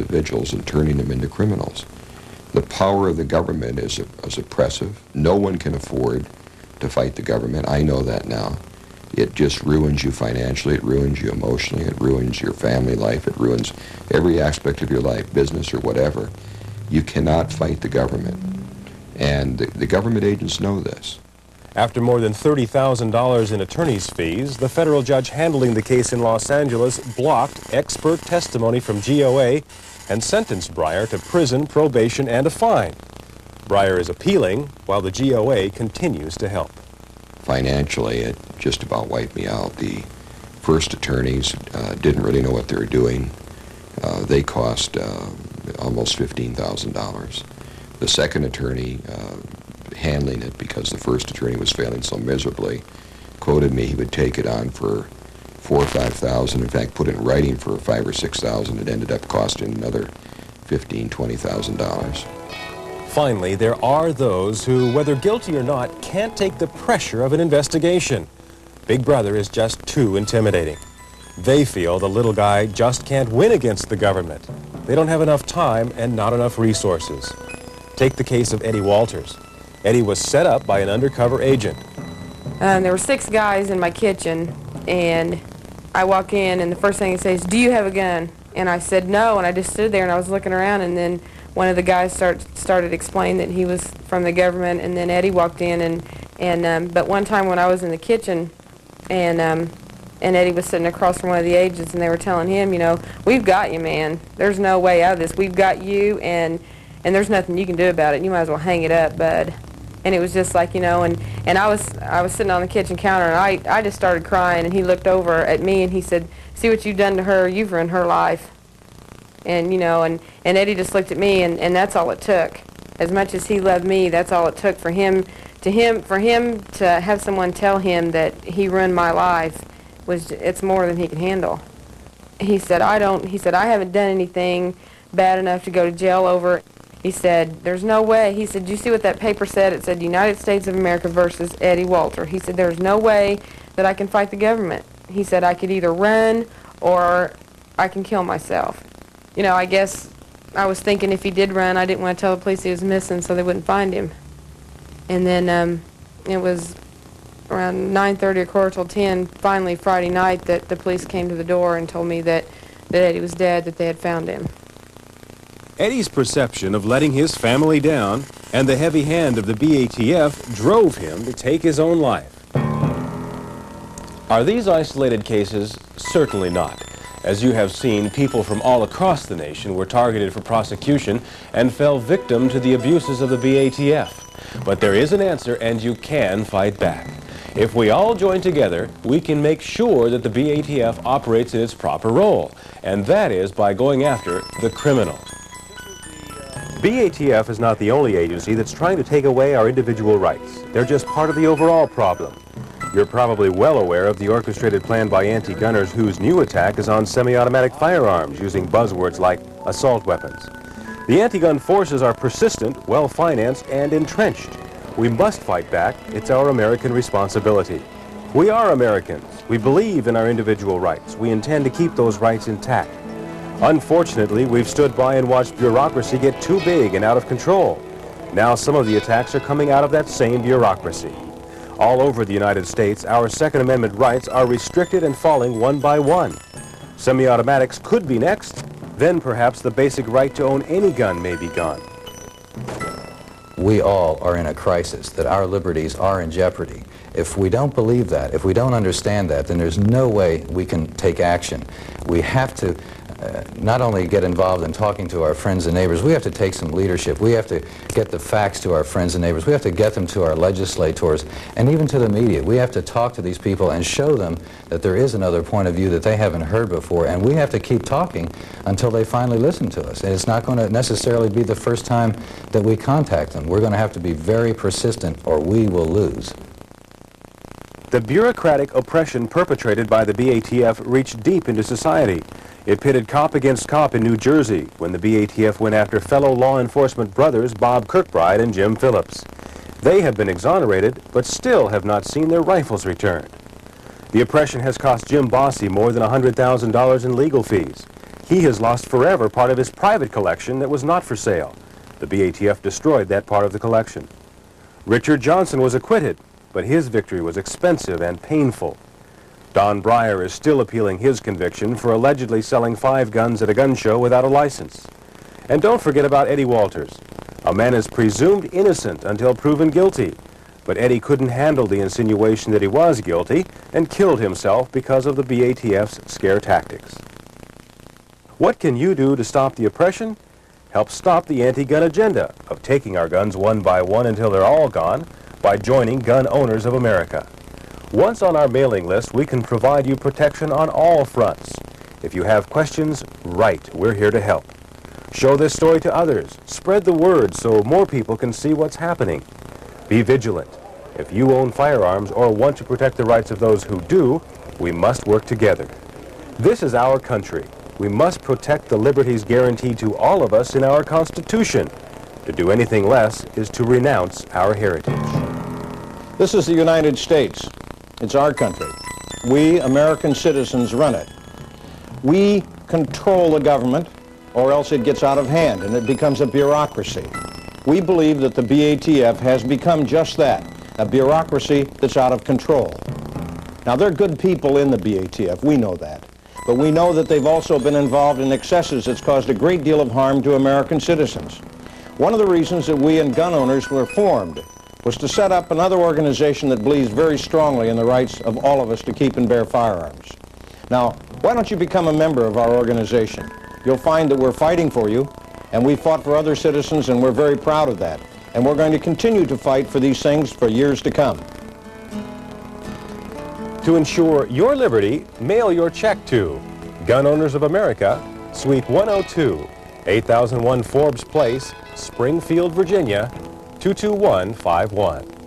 individuals and turning them into criminals. The power of the government is oppressive. No one can afford to fight the government. I know that now. It just ruins you financially, it ruins you emotionally, it ruins your family life, it ruins every aspect of your life, business or whatever. You cannot fight the government. And the government agents know this. After more than $30,000 in attorney's fees, the federal judge handling the case in Los Angeles blocked expert testimony from GOA and sentenced Breyer to prison, probation, and a fine. Breyer is appealing while the GOA continues to help. Financially, it just about wiped me out. The first attorneys didn't really know what they were doing. They cost almost $15,000. The second attorney handling it, because the first attorney was failing so miserably, quoted me he would take it on for $4,000 or $5,000. In fact, put it in writing for $5,000 or $6,000. It ended up costing another $15,000, $20,000. Finally, there are those who, whether guilty or not, can't take the pressure of an investigation. Big Brother is just too intimidating. They feel the little guy just can't win against the government. They don't have enough time and not enough resources. Take the case of Eddie Walters. Eddie was set up by an undercover agent. There were 6 guys in my kitchen, and I walk in, and the first thing he says, "Do you have a gun?" And I said no, and I just stood there and I was looking around, and then one of the guys started explaining that he was from the government, and then Eddie walked in, but one time when I was in the kitchen, and Eddie was sitting across from one of the agents, and they were telling him, you know, "We've got you, man. There's no way out of this. We've got you, and there's nothing you can do about it. You might as well hang it up, bud." And it was just like, you know, and I was sitting on the kitchen counter, and I just started crying, and he looked over at me, and he said, "See what you've done to her? You've ruined her life." And, you know, and Eddie just looked at me, and that's all it took. As much as he loved me, that's all it took for him to have someone tell him that he ruined my life. It's more than he can handle. He said, I haven't done anything bad enough to go to jail over. He said, "There's no way." He said, "Do you see what that paper said? It said United States of America versus Eddie Walter." He said, "There's no way that I can fight the government." He said, "I could either run or I can kill myself." You know, I guess I was thinking if he did run, I didn't want to tell the police he was missing so they wouldn't find him. And then it was around 9:30 or quarter till 10, finally Friday night, that the police came to the door and told me that Eddie was dead, that they had found him. Eddie's perception of letting his family down and the heavy hand of the BATF drove him to take his own life. Are these isolated cases? Certainly not. As you have seen, people from all across the nation were targeted for prosecution and fell victim to the abuses of the BATF. But there is an answer, and you can fight back. If we all join together, we can make sure that the BATF operates in its proper role, and that is by going after the criminal. BATF is not the only agency that's trying to take away our individual rights. They're just part of the overall problem. You're probably well aware of the orchestrated plan by anti-gunners whose new attack is on semi-automatic firearms using buzzwords like assault weapons. The anti-gun forces are persistent, well-financed, and entrenched. We must fight back. It's our American responsibility. We are Americans. We believe in our individual rights. We intend to keep those rights intact. Unfortunately, we've stood by and watched bureaucracy get too big and out of control. Now some of the attacks are coming out of that same bureaucracy. All over the United States, our Second Amendment rights are restricted and falling one by one. Semi-automatics could be next. Then perhaps the basic right to own any gun may be gone. We all are in a crisis, that our liberties are in jeopardy. If we don't believe that, if we don't understand that, then there's no way we can take action. We have to not only get involved in talking to our friends and neighbors, we have to take some leadership. We have to get the facts to our friends and neighbors. We have to get them to our legislators and even to the media. We have to talk to these people and show them that there is another point of view that they haven't heard before, and we have to keep talking until they finally listen to us. And it's not going to necessarily be the first time that we contact them. We're going to have to be very persistent or we will lose. The bureaucratic oppression perpetrated by the BATF reached deep into society. It pitted cop against cop in New Jersey when the BATF went after fellow law enforcement brothers Bob Kirkbride and Jim Phillips. They have been exonerated, but still have not seen their rifles returned. The oppression has cost Jim Bossy more than $100,000 in legal fees. He has lost forever part of his private collection that was not for sale. The BATF destroyed that part of the collection. Richard Johnson was acquitted, but his victory was expensive and painful. Don Breyer is still appealing his conviction for allegedly selling 5 guns at a gun show without a license. And don't forget about Eddie Walters. A man is presumed innocent until proven guilty, but Eddie couldn't handle the insinuation that he was guilty and killed himself because of the BATF's scare tactics. What can you do to stop the oppression? Help stop the anti-gun agenda of taking our guns one by one until they're all gone by joining Gun Owners of America. Once on our mailing list, we can provide you protection on all fronts. If you have questions, write. We're here to help. Show this story to others. Spread the word so more people can see what's happening. Be vigilant. If you own firearms or want to protect the rights of those who do, we must work together. This is our country. We must protect the liberties guaranteed to all of us in our Constitution. To do anything less is to renounce our heritage. This is the United States. It's our country. We, American citizens, run it. We control the government, or else it gets out of hand and it becomes a bureaucracy. We believe that the BATF has become just that, a bureaucracy that's out of control. Now, there are good people in the BATF, we know that. But we know that they've also been involved in excesses that's caused a great deal of harm to American citizens. One of the reasons that we and gun owners were formed was to set up another organization that believes very strongly in the rights of all of us to keep and bear firearms. Now, why don't you become a member of our organization? You'll find that we're fighting for you, and we fought for other citizens, and we're very proud of that. And we're going to continue to fight for these things for years to come. To ensure your liberty, mail your check to Gun Owners of America, Suite 102, 8001 Forbes Place, Springfield, Virginia, 22151.